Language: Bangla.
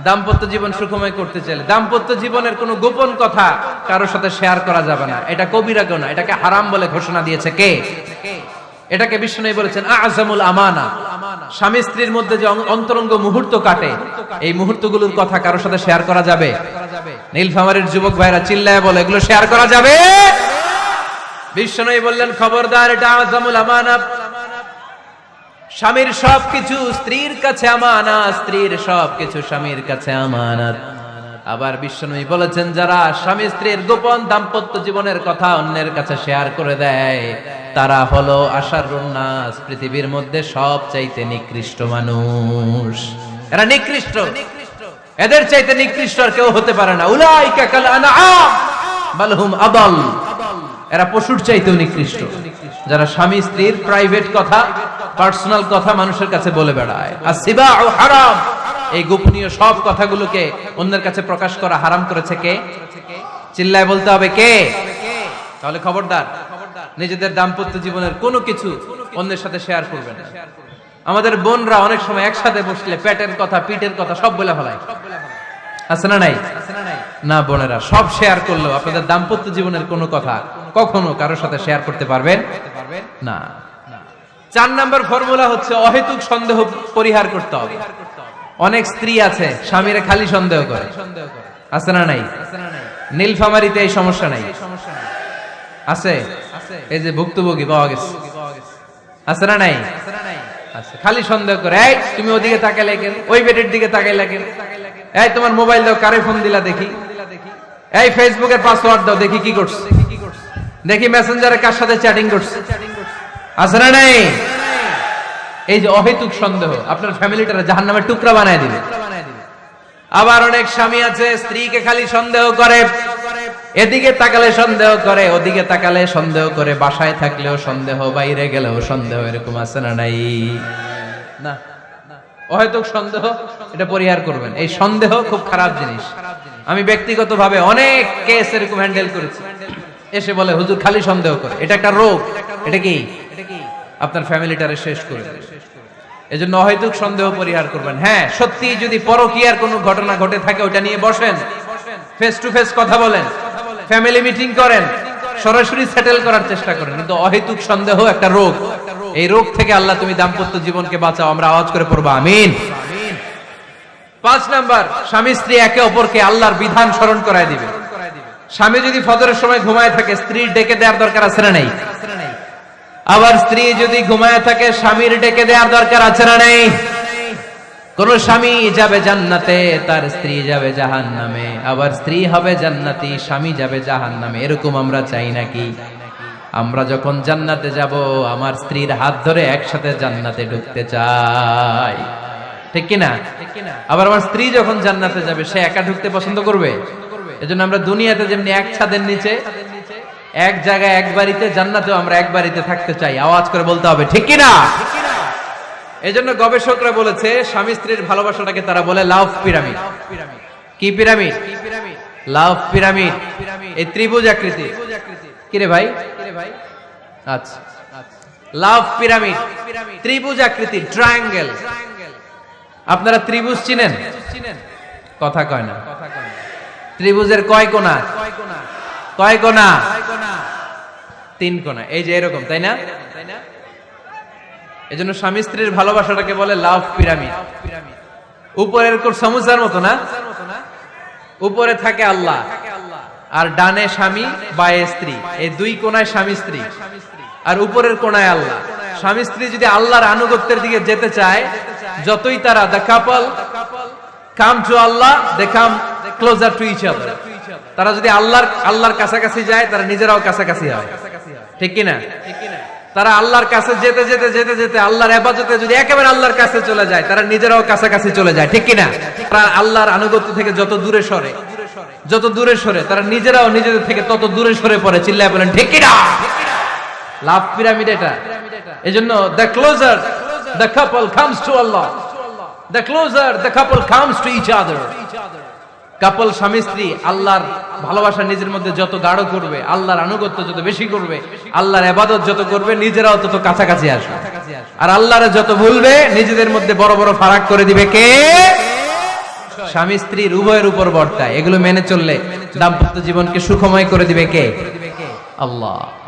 দাম্পত্য জীবন সুখময় করতে চাইলে দাম্পত্য জীবনের কোনো গোপন কথা কারোর সাথে শেয়ার করা যাবে না। এটা কবিরা গুনাহ, এটাকে হারাম বলে ঘোষণা দিয়েছে কে? এটাকে বিষ্ণু বলেছেন আযমুল আমানা। স্বামী স্ত্রীর মধ্যে যে অন্তরঙ্গ মুহূর্ত কাটে, এই মুহূর্তগুলোর কথা কারোর সাথে শেয়ার করা যাবে? নীলফামারীর যুবক ভাইরা চিল্লায় বলে, এগুলো শেয়ার করা যাবে? বিষ্ণু বললেন খবরদার, এটা আযমুল আমানা। স্বামীর সবকিছু স্ত্রীর কাছে আমানত, স্ত্রীর সবকিছু স্বামীর কাছে আমানত। আবার বিষ্ণু বলেছেন, যারা স্বামী স্ত্রীর গোপন দাম্পত্য জীবনের কথা অন্যের কাছে শেয়ার করে দেয়, তারা হলো আশারুন নাস, পৃথিবীর মধ্যে সবচাইতে নিকৃষ্ট মানুষ। এরা নিকৃষ্ট, এদের চাইতে নিকৃষ্ট আর কেউ হতে পারে না। উলাইকা কাল আনআম বাল হুম আদাল। এরা পশুর চাইতেও নিকৃষ্ট, যারা স্বামী স্ত্রীর প্রাইভেট কথা, পার্সোনাল কথা মানুষের কাছে বলে বেড়ায়। আসিবাউ হারাম, এই গোপনীয় সব কথাগুলোকে অন্যের কাছে প্রকাশ করা হারাম করেছে কে? চিল্লায় বলতে হবে কে? তাহলে খবরদার, নিজেদের দাম্পত্য জীবনের কোনো কিছু অন্যের সাথে শেয়ার করবেন না। আমাদের বোনরা অনেক সময় একসাথে বসলে পেটের কথা, পিঠের কথা সব বলে ফেলায়, আছে না নাই? না বোনেরা, সব শেয়ার করলেও আপনাদের দাম্পত্য জীবনের কোনো কথা কখনো কারোর সাথে শেয়ার করতে পারবেন না। 4 নম্বর ফর্মুলা হচ্ছে অহেতুক সন্দেহ পরিহার করতে হবে। অনেক স্ত্রী আছে স্বামীরে খালি সন্দেহ করে, আছে না নাই? নীলফামারীতে এই সমস্যা নাই, আছে? এই যে ভুক্তভোগী পাওয়া গেছে, আছে না নাই? আছে, খালি সন্দেহ করে। এই তুমি ওদিকে তাকাইলে কেন? ওই বেডের দিকে তাকাইলে কেন? এই তোমার মোবাইল দাও, কারে ফোন দিলা দেখি। এই ফেসবুকের পাসওয়ার্ড দাও দেখি কি করছে, দেখি মেসেঞ্জারে কার সাথে চ্যাটিং করছে, আছে না নাই? এই যে অহেতুক সন্দেহ আপনার ফ্যামিলিটারে জাহান্নামের টুকরা বানায় দিবে। আবার অনেক স্বামী আছে স্ত্রীকে খালি সন্দেহ করে, এদিকে তাকালে সন্দেহ করে, ওদিকে তাকালে সন্দেহ করে, বাসায় থাকলেও সন্দেহ, বাইরে গেলেও সন্দেহ, এরকম আছে না নাই? না, অহেতুক সন্দেহ এটা পরিহার করবেন। এই সন্দেহ খুব খারাপ জিনিস। আমি ব্যক্তিগতভাবে অনেক কেস এরকম হ্যান্ডেল করেছি। এসে বলে হুজুর খালি সন্দেহ করে, এটা একটা রোগ। এটা কি? আপনার ফ্যামিলিটারে শেষ করে দেবে। এজন্য অহেতুক সন্দেহ পরিহার করবেন। হ্যাঁ, সত্যি যদি পরকীয়ার কোনো ঘটনা ঘটে থাকে ওটা নিয়ে বসেন, ফেস টু ফেস কথা বলেন, ফ্যামিলি মিটিং করেন, সরাসরি সেটেল করার চেষ্টা করেন। কিন্তু অহেতুক সন্দেহ একটা রোগ। এই রোগ থেকে আল্লাহ তুমি দাম্পত্য জীবনকে বাঁচাও। আমরা আওয়াজ করে পড়বো আমিন। 5 নাম্বার, স্বামী স্ত্রী একে অপরকে আল্লাহর বিধান স্মরণ করায় দিবে। স্বামী যদি ফজরের সময় ঘুমায় থাকে, স্ত্রীর ডেকে দেওয়ার দরকার আছে না নাই? আবার স্ত্রী যদি ঘুমায় থাকে, স্বামীর ডেকে দেওয়ার দরকার আছে না নাই? কোন স্বামী যাবে জান্নাতে, তার স্ত্রী যাবে জাহান্নামে। আবার স্ত্রী হবে জান্নাতি, স্বামী যাবে জাহান্নামে। এরকম আমরা চাই নাকি? আমরা যখন জান্নাতে যাব, আমার স্ত্রীর হাত ধরে একসাথে জান্নাতে ঢুকতে চাই, ঠিক কিনা? আবার আমার স্ত্রী যখন জান্নাতে যাবে, সে একা ঢুকতে পছন্দ করবে? এজন্য আমরা দুনিয়াতে যেমনি এক ছাদের নিচে, এক জায়গায়, এক বাড়িতে, জান্নাতেও আমরা এক বাড়িতে থাকতে চাই। আওয়াজ করে বলতে হবে ঠিক কিনা? এজন্য গবেষকরা বলেছে, স্বামী স্ত্রীর ভালোবাসাটাকে তারা বলে লাভ পিরামিড। কি পিরামিড? লাভ পিরামিড। এই ত্রিভুজ আকৃতি। কিরে ভাই? আচ্ছা, লাভ পিরামিড, ত্রিভুজ আকৃতি, ট্রায়াঙ্গেল। আপনারা ত্রিভুজ চিনেন? কথা কয় না। ত্রিভুজের কয় কোণা? কয় কোণা? 3 কোণা। এই যে এরকম, তাই না? এজন্য স্বামী স্ত্রীর ভালোবাসাটাকে বলে লাভ পিরামিড। উপরের সমুচার মতো না, উপরে থাকে আল্লাহ, আর ডানে স্বামী, বায়ে স্ত্রী। এই 2 কোণায় স্বামী স্ত্রী, আর উপরের কোণায় আল্লাহ। স্বামী স্ত্রী যদি আল্লাহর আনুগত্যের দিকে যেতে চায়, যতই তারা the couple come to Allah, they come closer to each other। তারা যদি আল্লাহর কাছাকাছি যায়, তারা নিজেরাও কাছাকাছি হয়, ঠিক কিনা? তারা আল্লাহর কাছে যেতে যেতে যেতে যেতে আল্লাহর ইবাদতে যদি একেবারে আল্লাহর কাছে চলে যায়, তারা নিজেরাও কাছাকাছি চলে যায়, ঠিক কিনা? তারা আল্লাহর আনুগত্য থেকে যত দূরে সরে, যত দূরে সরে, তারা নিজেরাও নিজেদের থেকে তত দূরে সরে পড়ে। চিল্লায় বলেন ঠিক কিনা? লাভ পিরামিড এটা। এজন্য the closer the couple comes to Allah, the closer the couple comes to each other। কাপল স্বামী স্ত্রী আল্লাহর ভালোবাসা নিজের মধ্যে যত গাঢ় করবে, আল্লাহর আনুগত্য যত বেশি করবে, আল্লাহর ইবাদত যত করবে, নিজেরাও তত কাছাকাছি আসবে। আর আল্লাহরে যত ভুলবে, নিজেদের মধ্যে বড় বড় ফারাক করে দিবে কে? স্বামী স্ত্রীর উভয়ের উপর বর্তায়। এগুলো মেনে চললে দাম্পত্য জীবনকে সুখময় করে দিবে কে? আল্লাহ।